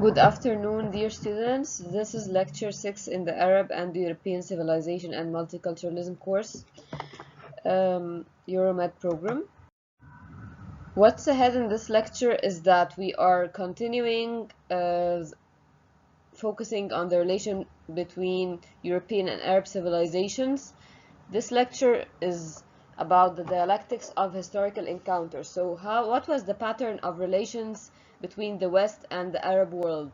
Good afternoon, dear students. This is lecture 6 in the Arab and European Civilization and Multiculturalism course, Euromed program. What's ahead in this lecture is that we are continuing focusing on the relation between European and Arab civilizations. This lecture is about the dialectics of historical encounters. So what was the pattern of relations between the West and the Arab world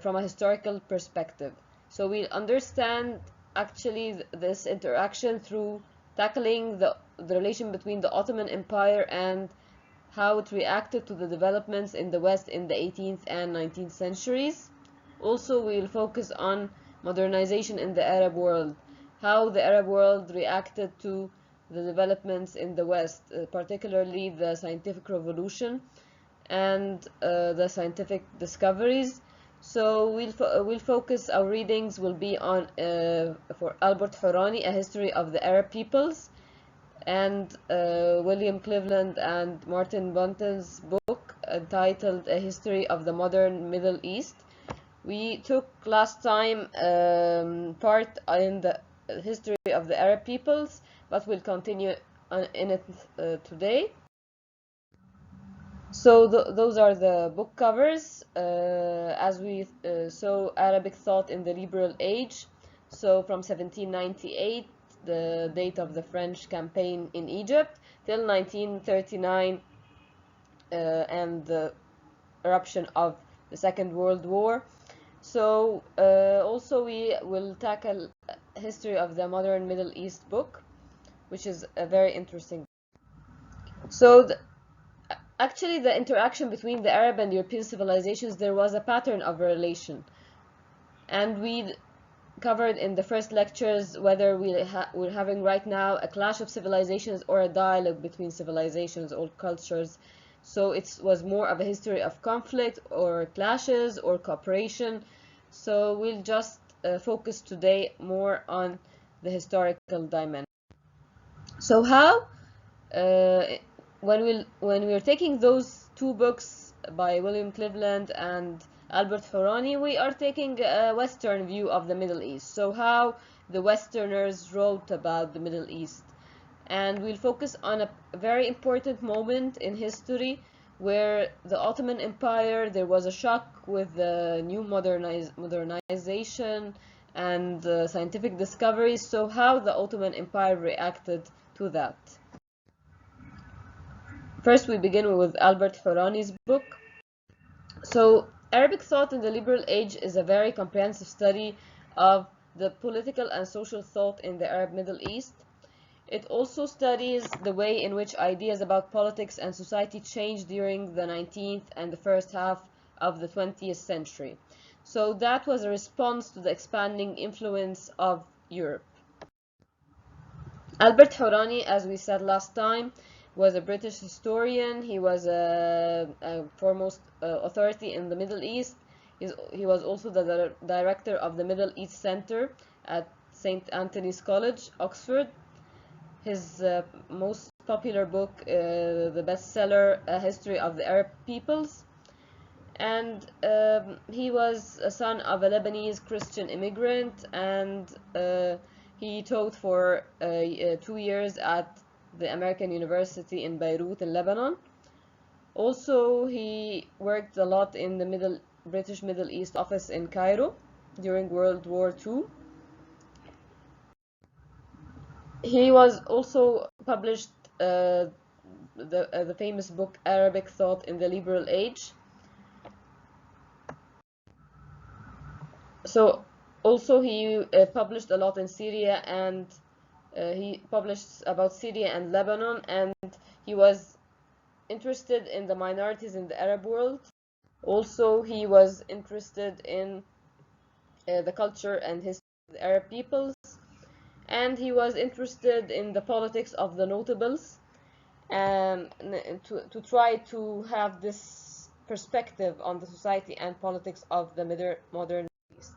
from a historical perspective? So we'll understand actually this interaction through tackling the relation between the Ottoman Empire and how it reacted to the developments in the West in the 18th and 19th centuries. Also, we'll focus on modernization in the Arab world, how the Arab world reacted to the developments in the West, particularly the scientific revolution and the scientific discoveries. So we'll focus, our readings will be on for Albert Hourani, A History of the Arab Peoples, and William Cleveland and Martin Bunton's book entitled A History of the Modern Middle East. We took last time part in the history of the Arab peoples, but we'll continue in it today. So those are the book covers. As we saw, Arabic thought in the liberal age. So from 1798, the date of the French campaign in Egypt, till 1939 and the eruption of the Second World War. So also we will tackle history of the modern Middle East book, which is a very interesting. So actually the interaction between the Arab and European civilizations, there was a pattern of relation, and we covered in the first lectures whether we're having right now a clash of civilizations or a dialogue between civilizations or cultures. So it was more of a history of conflict or clashes or cooperation. So we'll just focus today more on the historical dimension. So how, when we're taking those two books by William Cleveland and Albert Hourani, we are taking a Western view of the Middle East. So how the Westerners wrote about the Middle East. And we'll focus on a very important moment in history where the Ottoman Empire, there was a shock with the new modernization and scientific discoveries. So how the Ottoman Empire reacted to that. First, we begin with Albert Hourani's book. So Arabic thought in the liberal age is a very comprehensive study of the political and social thought in the Arab Middle East. It also studies the way in which ideas about politics and society changed during the 19th and the first half of the 20th century. So that was a response to the expanding influence of Europe. Albert Hourani, as we said last time, was a British historian. He was a foremost authority in the Middle East. He was also the director of the Middle East Center at St. Anthony's College, Oxford. His most popular book, the bestseller, A History of the Arab Peoples. And he was a son of a Lebanese Christian immigrant, and he taught for 2 years at the American University in Beirut in Lebanon. Also, he worked a lot in the British Middle East office in Cairo during World War II. He was also published the famous book Arabic Thought in the Liberal Age. So also he published a lot in Syria, and he published about Syria and Lebanon, and he was interested in the minorities in the Arab world. Also, he was interested in the culture and history of the Arab peoples, and he was interested in the politics of the notables, and to try to have this perspective on the society and politics of the modern East.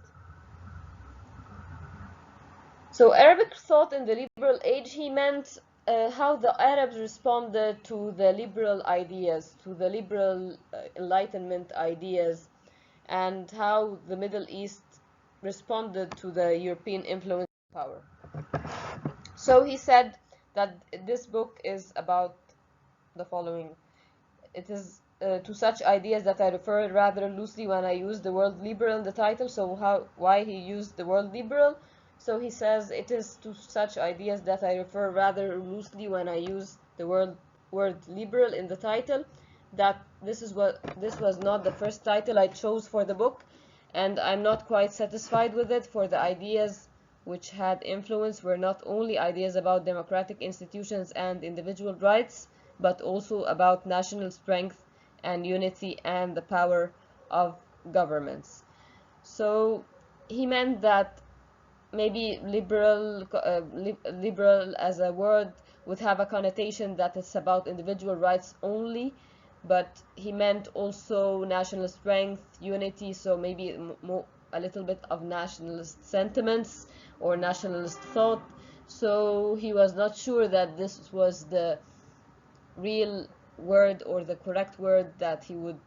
So Arabic thought in the liberal age, he meant how the Arabs responded to the liberal ideas, to the liberal Enlightenment ideas, and how the Middle East responded to the European influence and power. So he said that this book is about the following. It is to such ideas that I refer rather loosely when I use the word liberal in the title. So why he used the word liberal? So he says it is to such ideas that I refer rather loosely when I use the word liberal in the title. That this was not the first title I chose for the book, and I'm not quite satisfied with it, for the ideas which had influence were not only ideas about democratic institutions and individual rights, but also about national strength and unity and the power of governments. So he meant that maybe liberal as a word would have a connotation that it's about individual rights only, but he meant also national strength, unity, so maybe a little bit of nationalist sentiments or nationalist thought. So he was not sure that this was the real word or the correct word that he would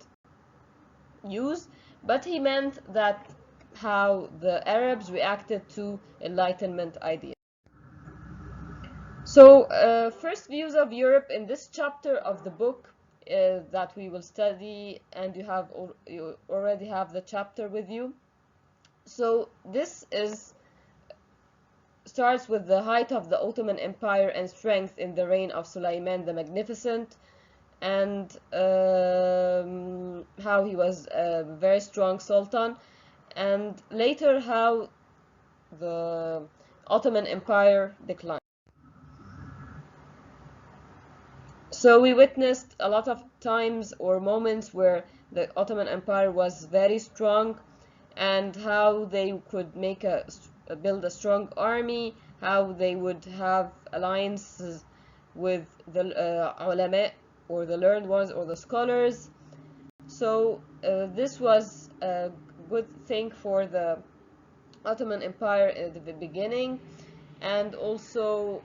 use, but he meant that how the Arabs reacted to Enlightenment ideas. So, first views of Europe in this chapter of the book that we will study, and you already have the chapter with you. So this starts with the height of the Ottoman Empire and strength in the reign of Suleiman the Magnificent, and how he was a very strong sultan, and later how the Ottoman Empire declined. So we witnessed a lot of times or moments where the Ottoman Empire was very strong, and how they could build a strong army, how they would have alliances with the ulama, or the learned ones, or the scholars. So this was a good thing for the Ottoman Empire at the beginning, and also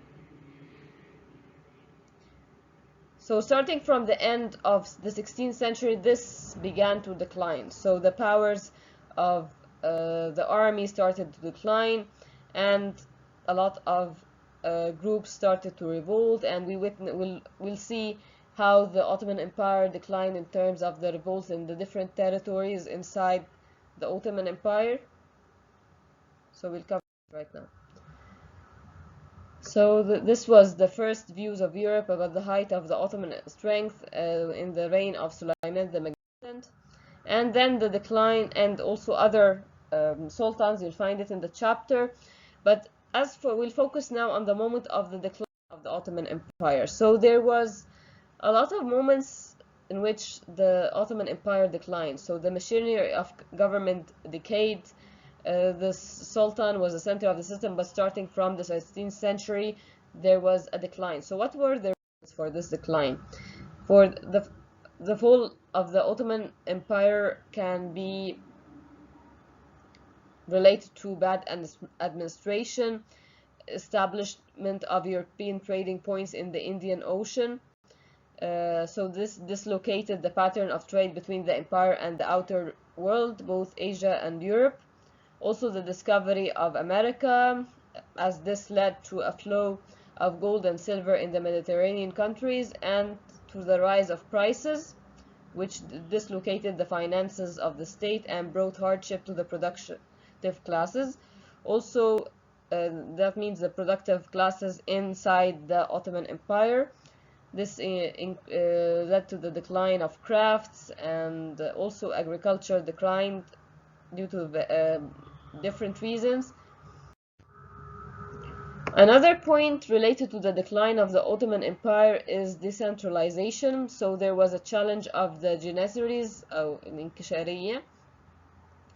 so starting from the end of the 16th century, this began to decline. So the powers of the army started to decline, and a lot of groups started to revolt, and we'll see how the Ottoman Empire declined in terms of the revolts in the different territories inside the Ottoman Empire. So we'll cover it right now. So this was the first views of Europe about the height of the Ottoman strength in the reign of Suleiman the Magnificent, and then the decline, and also other sultans. You'll find it in the chapter, but we'll focus now on the moment of the decline of the Ottoman Empire. So there was a lot of moments in which the Ottoman Empire declined. So the machinery of government decayed. The Sultan was the center of the system, but starting from the 16th century, there was a decline. So what were the reasons for this decline? For the fall of the Ottoman Empire can be related to bad administration, establishment of European trading points in the Indian Ocean. So this dislocated the pattern of trade between the empire and the outer world, both Asia and Europe. Also the discovery of America, as this led to a flow of gold and silver in the Mediterranean countries, and to the rise of prices, which dislocated the finances of the state and brought hardship to the productive classes. Also, that means the productive classes inside the Ottoman Empire. This led to the decline of crafts, and also agriculture declined due to different reasons. Another point related to the decline of the Ottoman Empire is decentralization. So there was a challenge of the Janissaries, Inkishariya,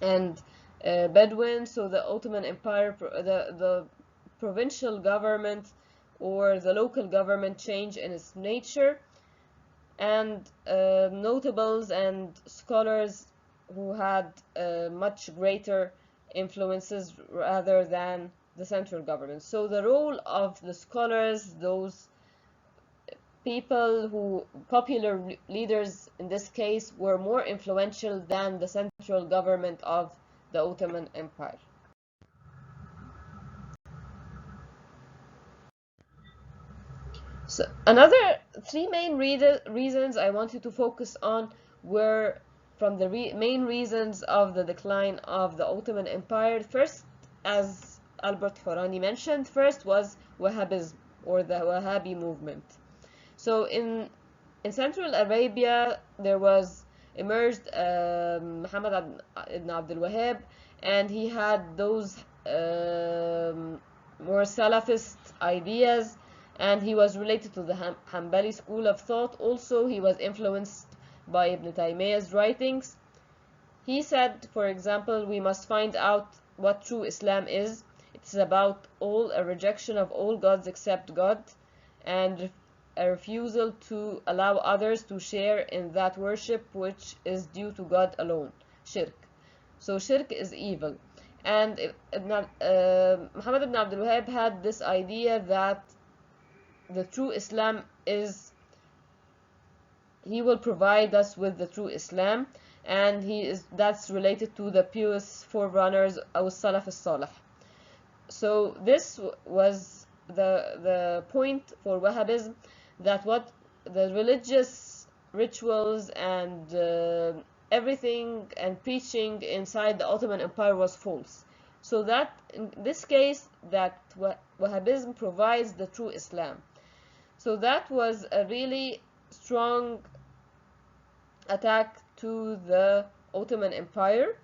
and Bedouin. So the Ottoman Empire, the provincial government or the local government changed in its nature, and notables and scholars who had much greater influences rather than the central government. So the role of the scholars, those popular leaders in this case were more influential than the central government of the Ottoman Empire. So another three main reasons I wanted to focus on were from the main reasons of the decline of the Ottoman Empire. First, as Albert Horani mentioned, first was Wahhabism, or the Wahhabi movement. So in Central Arabia, there was emerged Muhammad ibn Abdul Wahhab, and he had those more Salafist ideas, and he was related to the Hanbali school of thought. Also, he was influenced by Ibn Taymiyyah's writings. He said, for example, we must find out what true Islam is. It's about a rejection of all gods except God, and a refusal to allow others to share in that worship which is due to God alone. Shirk. So shirk is evil. And Muhammad ibn Abdul Wahhab had this idea that the true Islam is, he will provide us with the true Islam, and that's related to the pious forerunners of Salaf as-Salih. So this was the point for Wahhabism, that what the religious rituals and everything and preaching inside the Ottoman Empire was false. So that in this case, that Wahhabism provides the true Islam. So that was a really strong attack to the Ottoman Empire.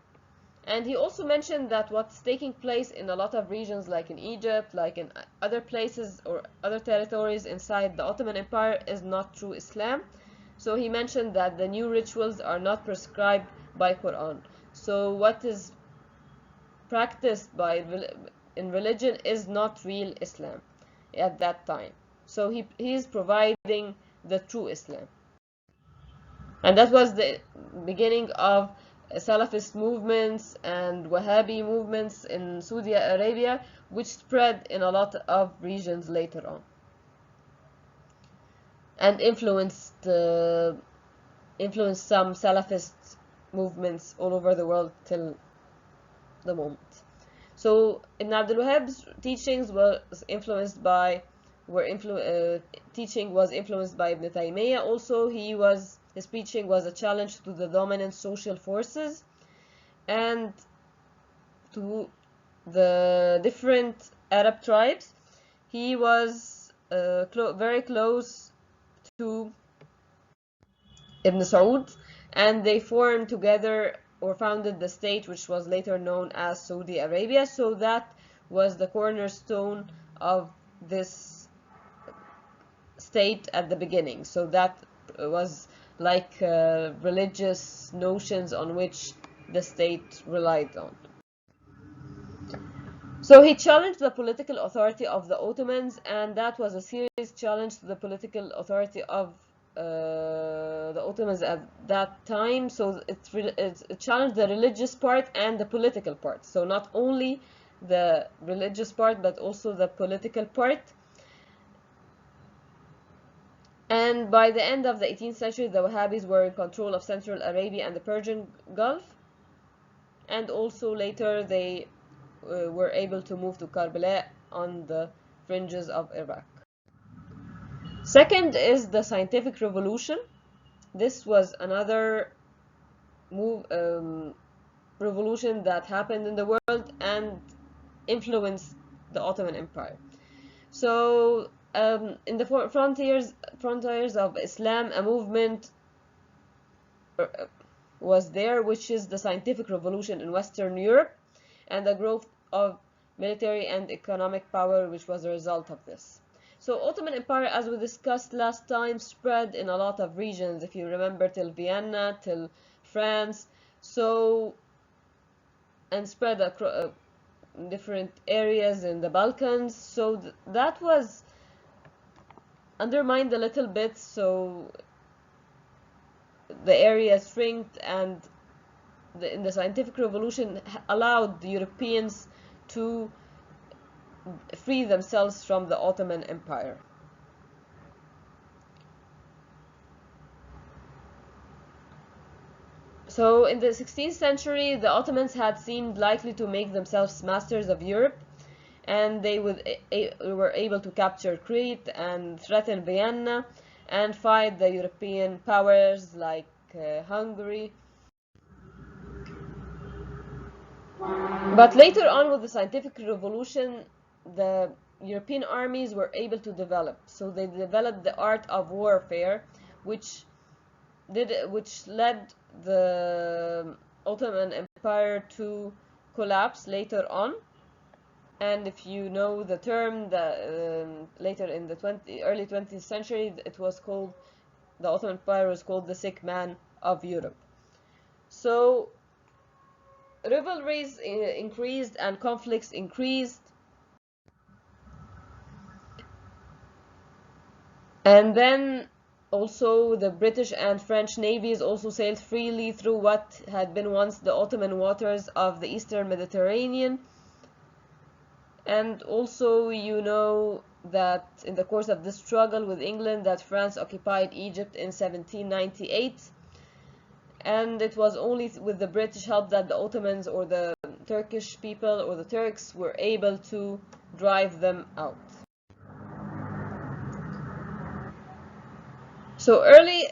And he also mentioned that what's taking place in a lot of regions, like in Egypt, like in other places or other territories inside the Ottoman Empire, is not true Islam. So he mentioned that the new rituals are not prescribed by Quran. So what is practiced in religion is not real Islam at that time. So he is providing the true Islam. And that was the beginning of Salafist movements and Wahhabi movements in Saudi Arabia, which spread in a lot of regions later on and influenced some Salafist movements all over the world till the moment. So Ibn Abdul Wahhab's teachings teaching was influenced by Ibn Taymiyyah. Also, his preaching was a challenge to the dominant social forces and to the different Arab tribes. He was very close to Ibn Saud, and they formed together or founded the state which was later known as Saudi Arabia. So that was the cornerstone of this state at the beginning. So that was like religious notions on which the state relied on. So he challenged the political authority of the Ottomans, and that was a serious challenge to the political authority of the Ottomans at that time. So it challenged the religious part and the political part. So not only the religious part, but also the political part. And by the end of the 18th century, the Wahhabis were in control of Central Arabia and the Persian Gulf. And also later they were able to move to Karbala on the fringes of Iraq. Second is the scientific revolution. This was another revolution that happened in the world and influenced the Ottoman Empire. So in the frontiers of Islam, a movement was there, which is the scientific revolution in Western Europe, and the growth of military and economic power, which was a result of this. So Ottoman Empire, as we discussed last time, spread in a lot of regions, if you remember, till Vienna, till France, and spread across different areas in the Balkans. So that was undermined a little bit, so the area shrinked, and in the scientific revolution allowed the Europeans to free themselves from the Ottoman Empire. So in the 16th century, the Ottomans had seemed likely to make themselves masters of Europe, and they were able to capture Crete and threaten Vienna and fight the European powers like Hungary. But later on, with the scientific revolution, the European armies were able to develop. So they developed the art of warfare, which led the Ottoman Empire to collapse later on. And if you know the term, later in the early 20th century, it was called, the Ottoman Empire was called the sick man of Europe. So rivalries increased and conflicts increased. And then also the British and French navies also sailed freely through what had been once the Ottoman waters of the Eastern Mediterranean. And also, you know that in the course of this struggle with England, that France occupied Egypt in 1798. And it was only with the British help that the Ottomans or the Turkish people or the Turks were able to drive them out. So early,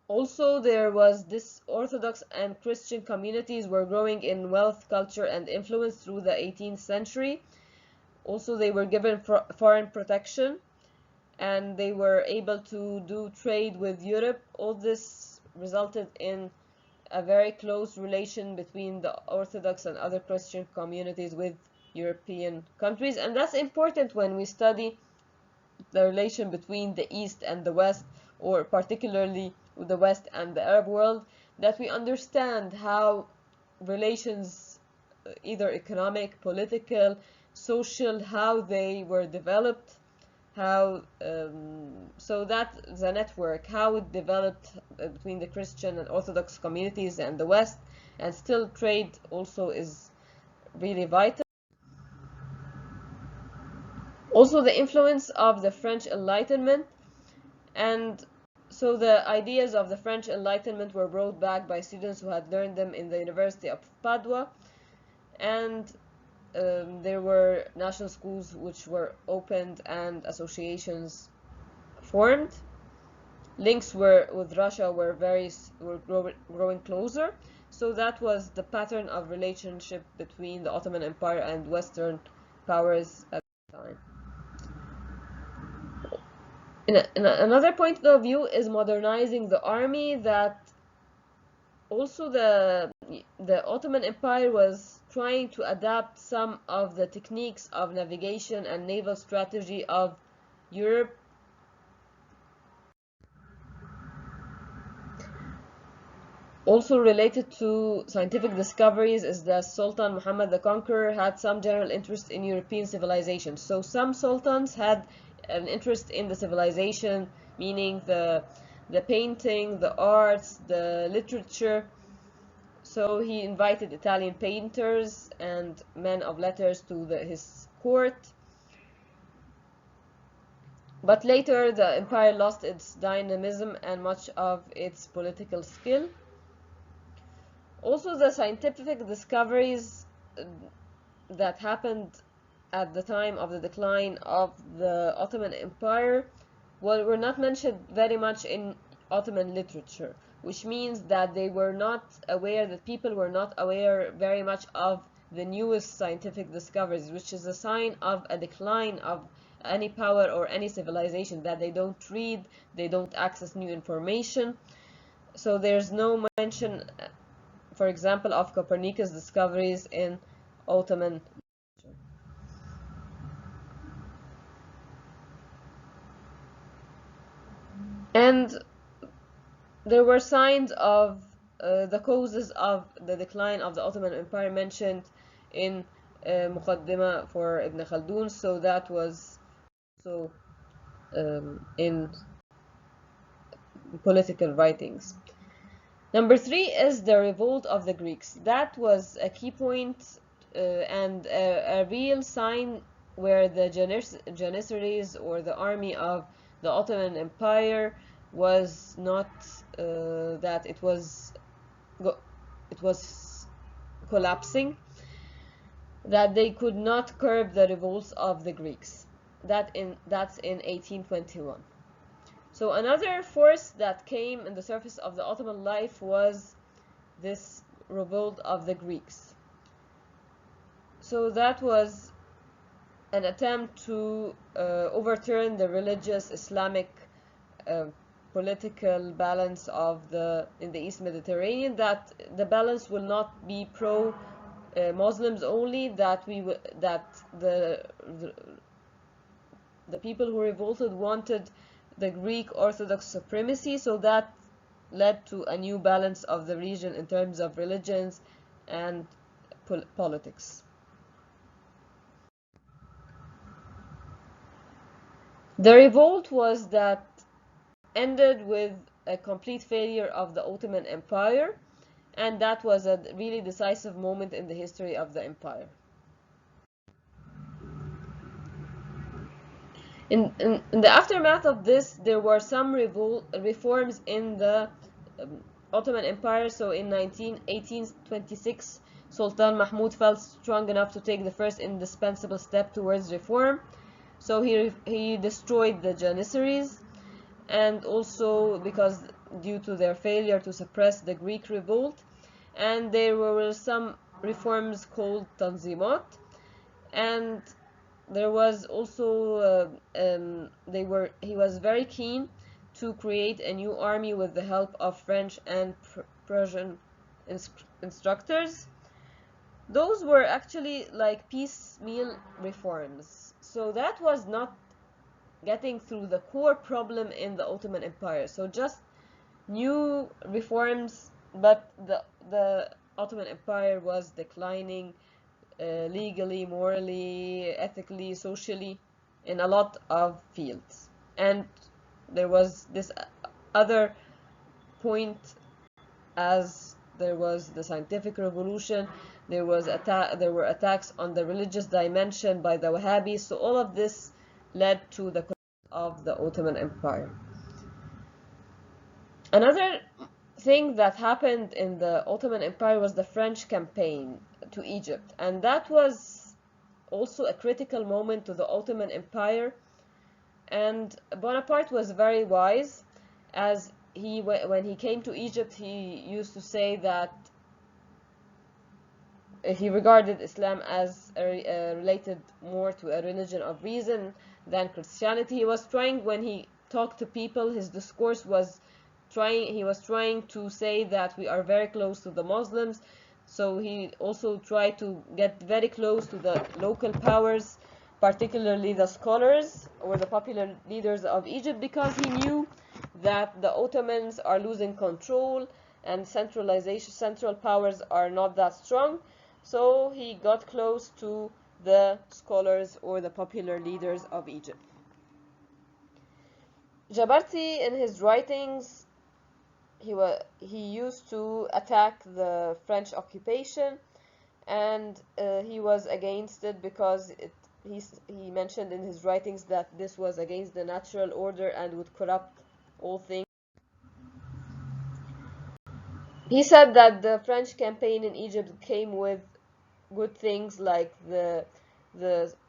also there was this Orthodox and Christian communities were growing in wealth, culture, and influence through the 18th century. Also, they were given foreign protection, and they were able to do trade with Europe. All this resulted in a very close relation between the Orthodox and other Christian communities with European countries. And that's important when we study the relation between the East and the West, or particularly with the West and the Arab world, that we understand how relations, either economic, political, social, how they were developed, how so that the network, how it developed between the Christian and Orthodox communities and the West, and still trade also is really vital. Also the influence of the French Enlightenment, and so the ideas of the French Enlightenment were brought back by students who had learned them in the University of Padua, and there were national schools which were opened and associations formed. Links with Russia were growing closer. So that was the pattern of relationship between the Ottoman Empire and Western powers at the time. Another point of view is modernizing the army, that also the Ottoman Empire was trying to adapt some of the techniques of navigation and naval strategy of Europe. Also related to scientific discoveries is that Sultan Muhammad the Conqueror had some general interest in European civilization. So some sultans had an interest in the civilization, meaning the painting, the arts, the literature. So he invited Italian painters and men of letters to his court. But later the empire lost its dynamism and much of its political skill. Also, the scientific discoveries that happened at the time of the decline of the Ottoman Empire were not mentioned very much in Ottoman literature, which means that they were not aware, that people were not aware very much of the newest scientific discoveries, which is a sign of a decline of any power or any civilization, that they don't read, they don't access new information. So there's no mention, for example, of Copernicus' discoveries in Ottoman. And there were signs of the causes of the decline of the Ottoman Empire mentioned in Muqaddimah for Ibn Khaldun, so that was also in political writings. Number 3 is the revolt of the Greeks. That was a key point and a real sign where the Janissaries, or the army of the Ottoman Empire, was not that it was collapsing, that they could not curb the revolts of the Greeks. That's in 1821. So another force that came in the surface of the Ottoman life was this revolt of the Greeks. So that was an attempt to overturn the religious Islamic political balance in the East Mediterranean, that the balance will not be pro Muslims only, that the people who revolted wanted the Greek Orthodox supremacy, so that led to a new balance of the region in terms of religions and politics. The revolt ended with a complete failure of the Ottoman Empire, and that was a really decisive moment in the history of the empire. In the aftermath of this, there were some reforms in the Ottoman Empire. So in 1826, Sultan Mahmud felt strong enough to take the first indispensable step towards reform. So he destroyed the Janissaries, and also because due to their failure to suppress the Greek revolt, and there were some reforms called Tanzimat, and there was also he was very keen to create a new army with the help of French and Persian instructors. Those were actually like piecemeal reforms, so that was not getting through the core problem in the Ottoman Empire. So just new reforms, but the Ottoman Empire was declining legally, morally, ethically, socially, in a lot of fields. And there was this other point, as there was the scientific revolution, there were attacks on the religious dimension by the Wahhabis. So all of this led to the collapse of the Ottoman Empire. Another thing that happened in the Ottoman Empire was the French campaign to Egypt, and that was also a critical moment to the Ottoman Empire. And Bonaparte was very wise, as when he came to Egypt, he used to say that he regarded Islam as related more to a religion of reason than Christianity. He was trying, when he talked to people, his discourse was he was trying to say that we are very close to the Muslims. So he also tried to get very close to the local powers, particularly the scholars or the popular leaders of Egypt, because he knew that the Ottomans are losing control and central powers are not that strong. So he got close to the scholars or the popular leaders of Egypt. Jabarti, in his writings, he used to attack the French occupation, and he was against it because he mentioned in his writings that this was against the natural order and would corrupt all things. He said that the French campaign in Egypt came with good things like the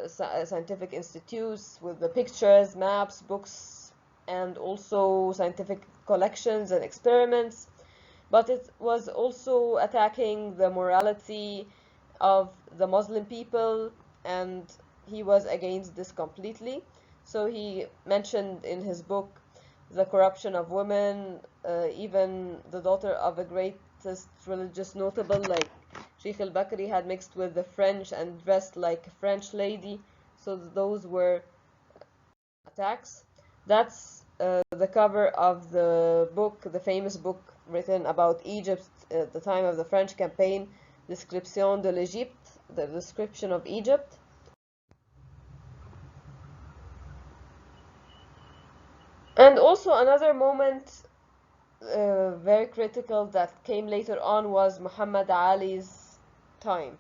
scientific institutes with the pictures, maps, books, and also scientific collections and experiments, but it was also attacking the morality of the Muslim people, and he was against this completely. So he mentioned in his book the corruption of women, even the daughter of a greatest religious notable like Sheikh al-Bakri had mixed with the French and dressed like a French lady. So those were attacks. That's the cover of the book, the famous book written about Egypt at the time of the French campaign, Description de l'Egypte, the description of Egypt. And also another moment very critical that came later on was Muhammad Ali's time.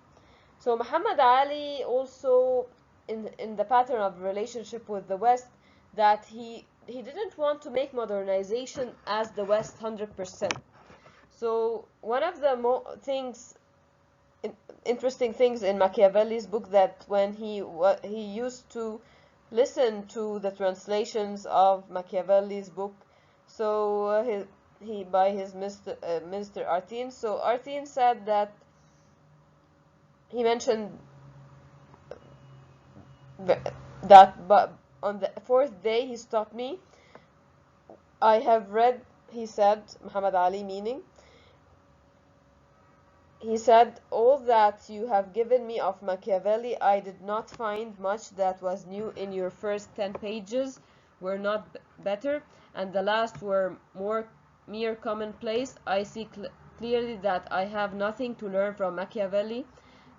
So Muhammad Ali also, in the pattern of relationship with the West, that he he didn't want to make modernization as the West 100%. So one of the interesting things in Machiavelli's book, that when he used to listen to the translations of Machiavelli's book, so he by his Minister Artin. So Artin said that he mentioned that, but on the fourth day he stopped me. I have read, he said, Muhammad Ali meaning, he said, all that you have given me of Machiavelli, I did not find much that was new in your first 10 pages, were not better, and the last were more mere commonplace. I see clearly that I have nothing to learn from Machiavelli.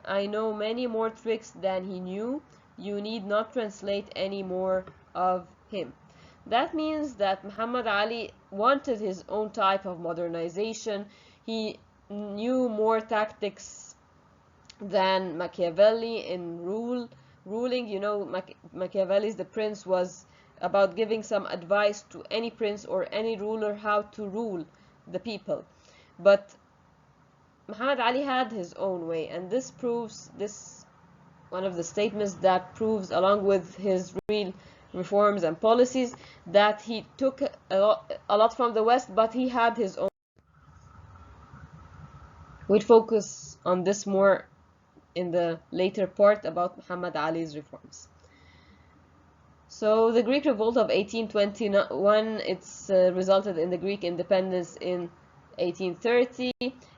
I know many more tricks than he knew. You need not translate any more of him. That means that Muhammad Ali wanted his own type of modernization. He knew more tactics than Machiavelli in ruling. You know, Machiavelli's The Prince was about giving some advice to any prince or any ruler how to rule the people. But Muhammad Ali had his own way, and this one of the statements that proves, along with his real reforms and policies, that he took a lot from the West, but he had his own. We'll focus on this more in the later part about Muhammad Ali's reforms. So the Greek revolt of 1821, it's resulted in the Greek independence in 1830,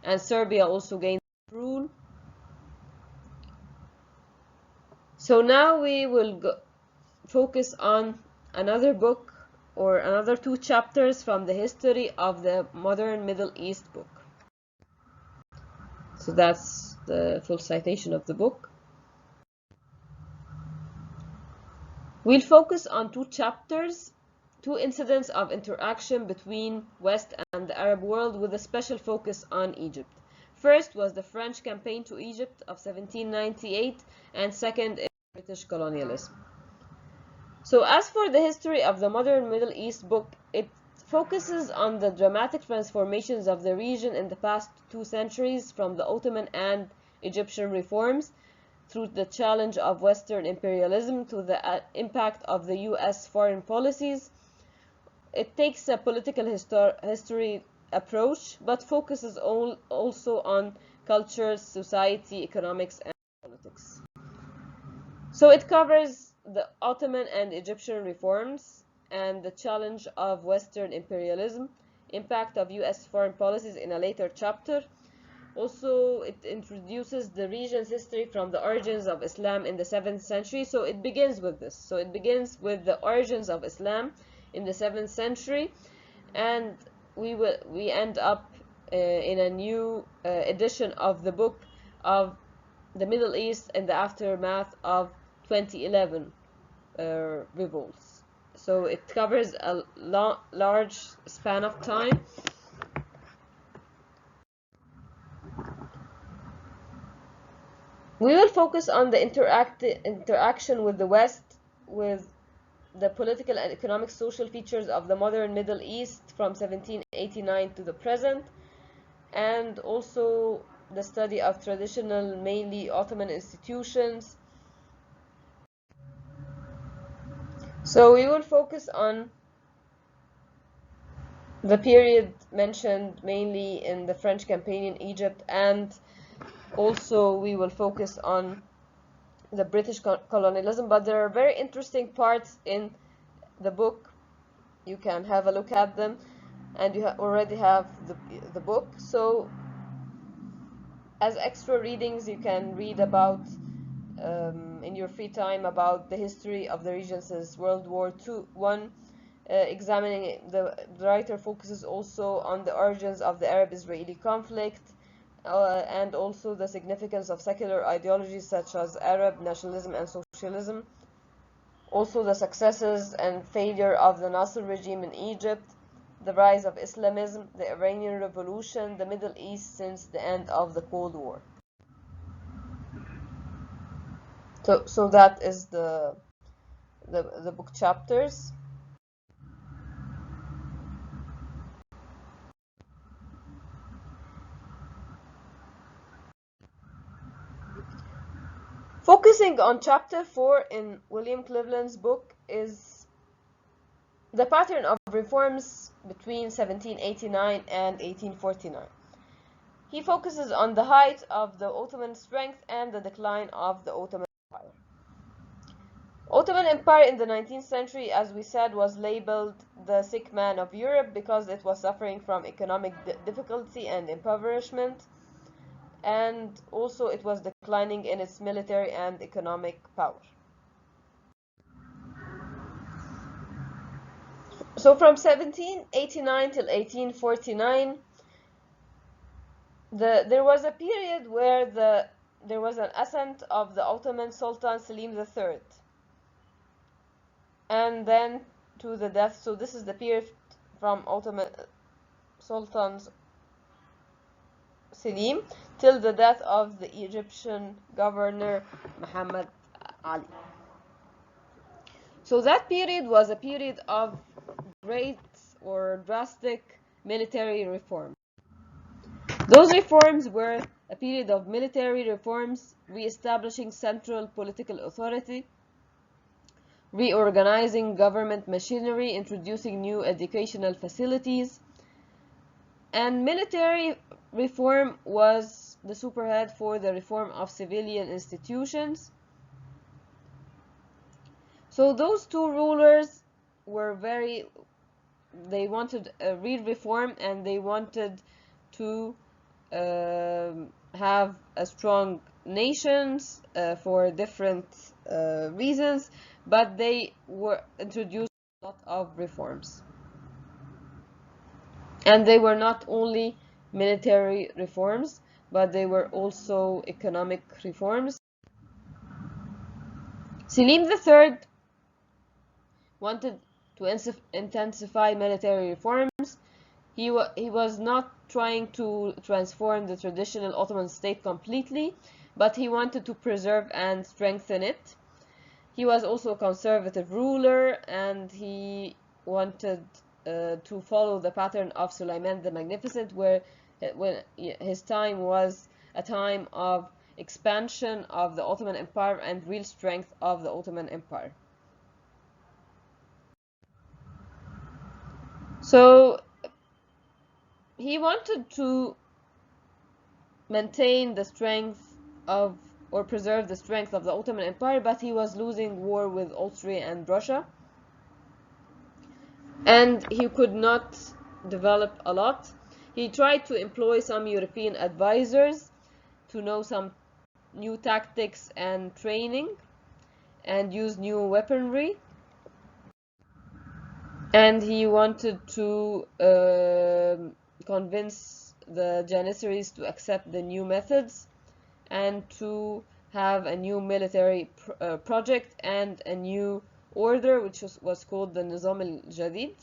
and Serbia also gained rule. So now we will focus on another book, or another 2 chapters from the history of the modern Middle East book. So that's the full citation of the book. We'll focus on 2 chapters, 2 incidents of interaction between West and the Arab world, with a special focus on Egypt. First was the French campaign to Egypt of 1798, and second is British colonialism. So as for the history of the modern Middle East book, it focuses on the dramatic transformations of the region in the past 2 centuries, from the Ottoman and Egyptian reforms through the challenge of Western imperialism to the impact of the US foreign policies. It takes a political history approach, but focuses also on culture, society, economics, and politics. So it covers the Ottoman and Egyptian reforms and the challenge of Western imperialism, impact of US foreign policies in a later chapter. Also, it introduces the region's history from the origins of Islam in the 7th century. So it begins with this. So it begins with the origins of Islam in the 7th century, and we end up in a new edition of the book of the Middle East in the aftermath of 2011 revolts. So it covers a large span of time. We will focus on the interaction with the West, with the political and economic social features of the modern Middle East from 1789 to the present, and also the study of traditional, mainly Ottoman institutions. So we will focus on the period mentioned mainly in the French campaign in Egypt, and also we will focus on the British colonialism. But there are very interesting parts in the book. You can have a look at them, and you already have the book. So as extra readings, you can read about in your free time about the history of the region since World War I. Examining the writer focuses also on the origins of the Arab-Israeli conflict, and also the significance of secular ideologies such as Arab nationalism and socialism. Also the successes and failure of the Nasser regime in Egypt, the rise of Islamism, the Iranian Revolution, the Middle East since the end of the Cold War. So that is the book chapters. Focusing on chapter 4 in William Cleveland's book is the pattern of reforms between 1789 and 1849. He focuses on the height of the Ottoman strength and the decline of the Ottoman Empire. Ottoman Empire in the 19th century, as we said, was labeled the sick man of Europe because it was suffering from economic difficulty and impoverishment, and also it was declining in its military and economic power. So from 1789 till 1849, there was a period where there was an ascent of the Ottoman Sultan Selim III, and then to the death. So this is the period from Ottoman Sultans Selim till the death of the Egyptian governor Muhammad Ali. So that period was a period of great or drastic military reform. Those reforms were a period of military reforms, re-establishing central political authority, reorganizing government machinery, introducing new educational facilities, and military reform was the superhead for the reform of civilian institutions. So those two rulers were they wanted a real reform, and they wanted to have a strong nations for different reasons, but they were introduced a lot of reforms. And they were not only military reforms, but they were also economic reforms. Selim III wanted to intensify military reforms. He was not trying to transform the traditional Ottoman state completely, but he wanted to preserve and strengthen it. He was also a conservative ruler, and he wanted to follow the pattern of Suleiman the Magnificent, when his time was a time of expansion of the Ottoman Empire and real strength of the Ottoman Empire. So he wanted to maintain the strength of, or preserve the strength of the Ottoman Empire, but he was losing war with Austria and Russia, and he could not develop a lot. He tried to employ some European advisors to know some new tactics and training, and use new weaponry, and he wanted to convince the Janissaries to accept the new methods and to have a new military project and a new order, which was called the Nizam al-Jadid.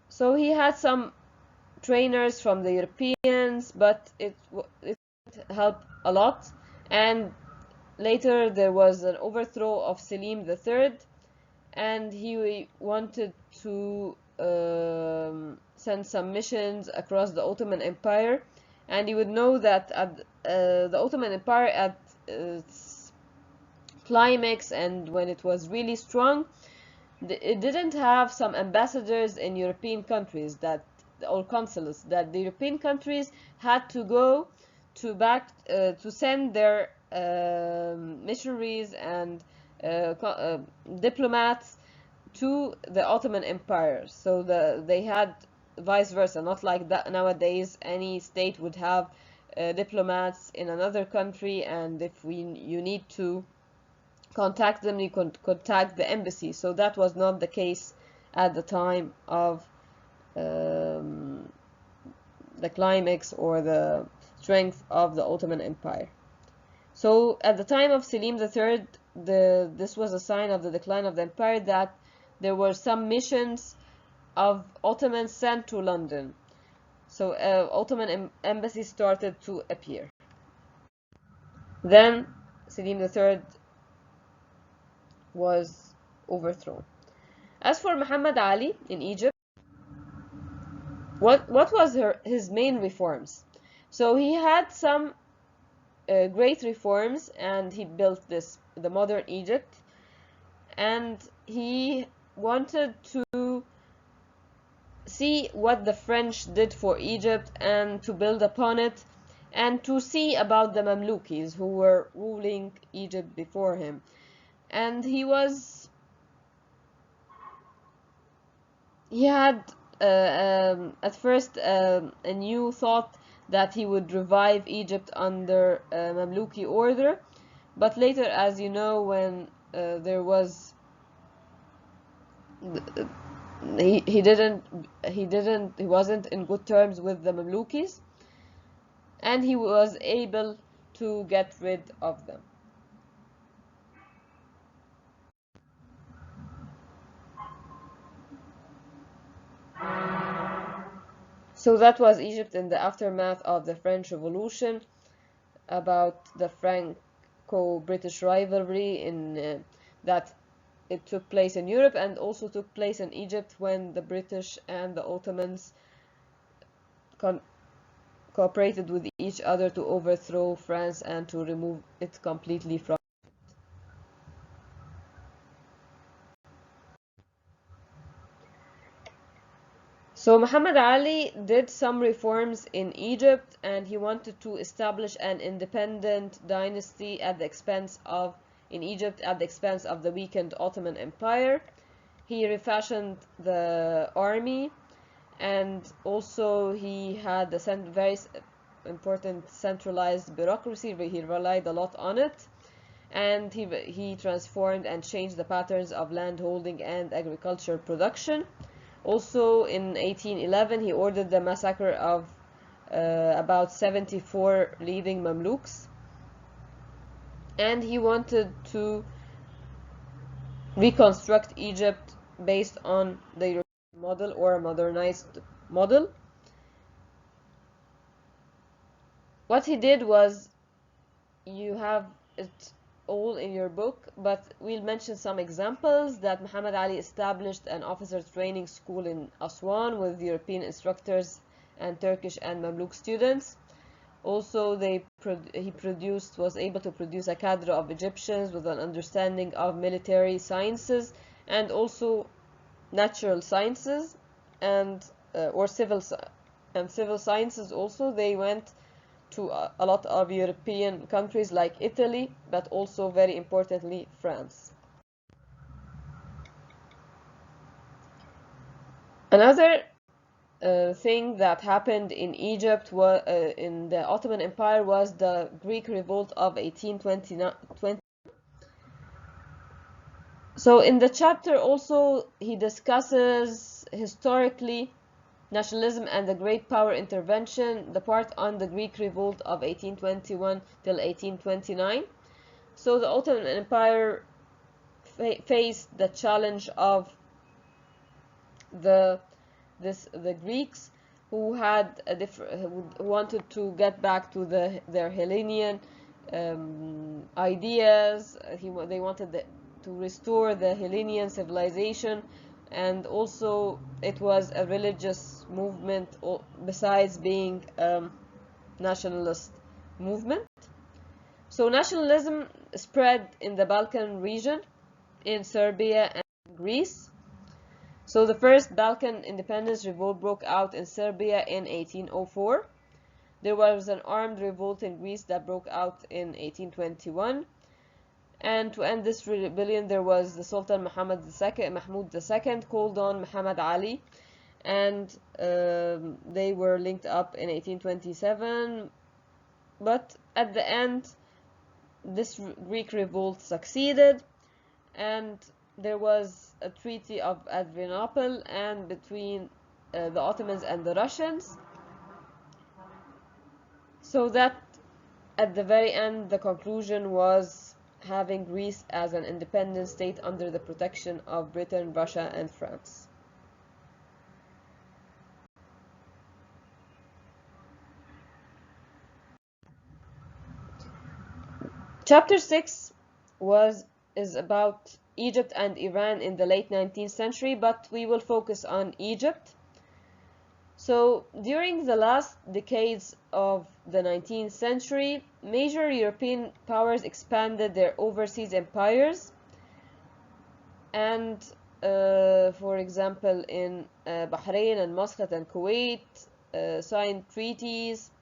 So he had some trainers from the Europeans, but it didn't help a lot. And later there was an overthrow of Selim III, and he wanted to send some missions across the Ottoman Empire. And you would know that at the Ottoman Empire at its climax and when it was really strong, it didn't have some ambassadors in European countries or consulates, that the European countries had to go to send their missionaries and diplomats to the Ottoman Empire. So they had vice versa, not like that nowadays. Any state would have diplomats in another country, and if you need to contact them, you could contact the embassy. So that was not the case at the time of the climax or the strength of the Ottoman Empire. So at the time of Selim III, this was a sign of the decline of the empire, that there were some missions of Ottomans sent to London. So Ottoman embassies started to appear. Then Selim III was overthrown. As for Muhammad Ali in Egypt, what was his main reforms? So he had some great reforms, and he built the modern Egypt, and he wanted to see what the French did for Egypt and to build upon it, and to see about the Mamlukis who were ruling Egypt before him. And he had at first a new thought that he would revive Egypt under Mamluki order, but later, as you know, when there was he wasn't in good terms with the Mamlukis, and he was able to get rid of them. So that was Egypt in the aftermath of the French Revolution, about the Franco-British rivalry that it took place in Europe and also took place in Egypt when the British and the Ottomans cooperated with each other to overthrow France and to remove it completely from. So Muhammad Ali did some reforms in Egypt, and he wanted to establish an independent dynasty in Egypt at the expense of the weakened Ottoman Empire. He refashioned the army, and also he had a very important centralized bureaucracy. He relied a lot on it, and he transformed and changed the patterns of landholding and agricultural production. Also, in 1811, he ordered the massacre of about 74 leading Mamluks, and he wanted to reconstruct Egypt based on the European model, or a modernized model. What he did was, you have it all in your book, but we'll mention some examples. That Muhammad Ali established an officers training school in Aswan with European instructors and Turkish and Mamluk students. Also, was able to produce a cadre of Egyptians with an understanding of military sciences and also natural sciences and civil sciences. Also, they went to a lot of European countries like Italy, but also very importantly France. Another thing that happened in Egypt in the Ottoman Empire was the Greek revolt of 1820. So in the chapter also he discusses historically nationalism and the great power intervention, the part on the Greek revolt of 1821 till 1829. So the Ottoman Empire faced the challenge of the Greeks, who had who wanted to get back to their Hellenian ideas. They wanted to restore the Hellenian civilization, and also it was a religious movement besides being nationalist movement. So nationalism spread in the Balkan region, in Serbia and Greece. So the first Balkan independence revolt broke out in Serbia in 1804. There was an armed revolt in Greece that broke out in 1821. And to end this rebellion, there was the Sultan Mahmud II called on Muhammad Ali, and they were linked up in 1827. But at the end, this Greek revolt succeeded, and there was a treaty of Adrianople and between the Ottomans and the Russians. So that at the very end, the conclusion was having Greece as an independent state under the protection of Britain, Russia, and France. Chapter 6 is about Egypt and Iran in the late 19th century, but we will focus on Egypt. So during the last decades of the 19th century, major European powers expanded their overseas empires, and for example in Bahrain and Muscat and Kuwait signed treaties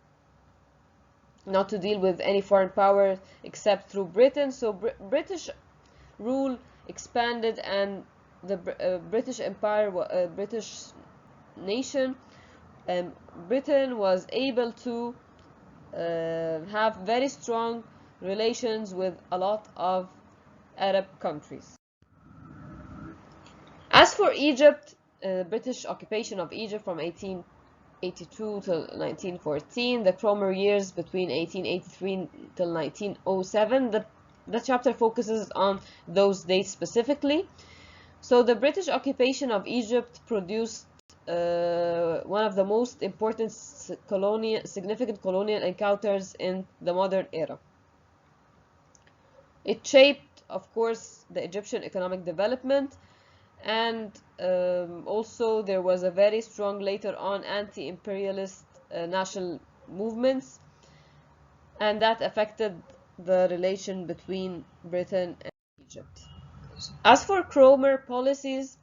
not to deal with any foreign power except through Britain. So British rule expanded, and the British Empire, British nation, Britain was able to have very strong relations with a lot of Arab countries. As for Egypt, British occupation of Egypt from 1882 till 1914, the Cromer years between 1883 till 1907, the chapter focuses on those dates specifically. So the British occupation of Egypt produced one of the most important significant colonial encounters in the modern era. It shaped, of course, the Egyptian economic development, and also there was a very strong later on anti-imperialist national movements, and that affected the relation between Britain and Egypt. As for Cromer policies,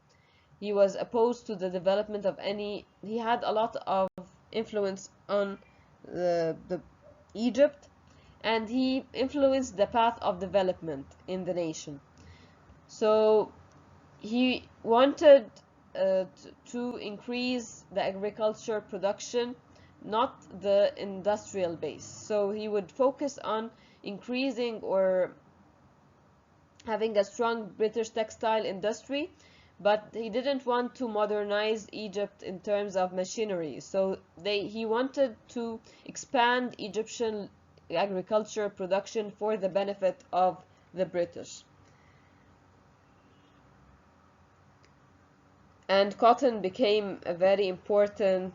he was opposed to the development of he had a lot of influence on the Egypt, and he influenced the path of development in the nation. So he wanted to increase the agriculture production, not the industrial base. So he would focus on increasing or having a strong British textile industry, but he didn't want to modernize Egypt in terms of machinery. So he wanted to expand Egyptian agriculture production for the benefit of the British. And cotton became a very important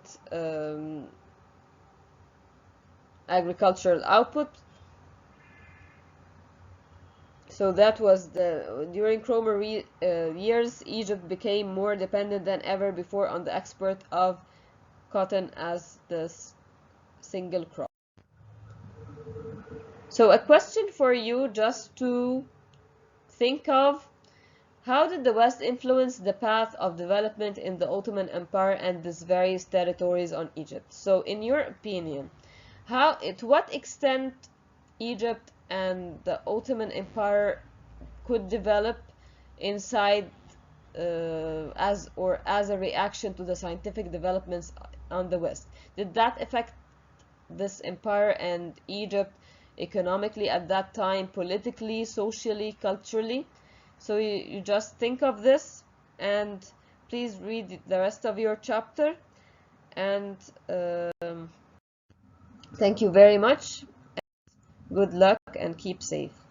agricultural output. So that was during Cromer years, Egypt became more dependent than ever before on the export of cotton as the single crop. So a question for you just to think of: how did the West influence the path of development in the Ottoman Empire and these various territories on Egypt? So in your opinion, to what extent Egypt and the Ottoman Empire could develop inside as a reaction to the scientific developments on the West? Did that affect this empire and Egypt economically at that time, politically, socially, culturally? So you just think of this, and please read the rest of your chapter, and thank you very much. Good luck and keep safe.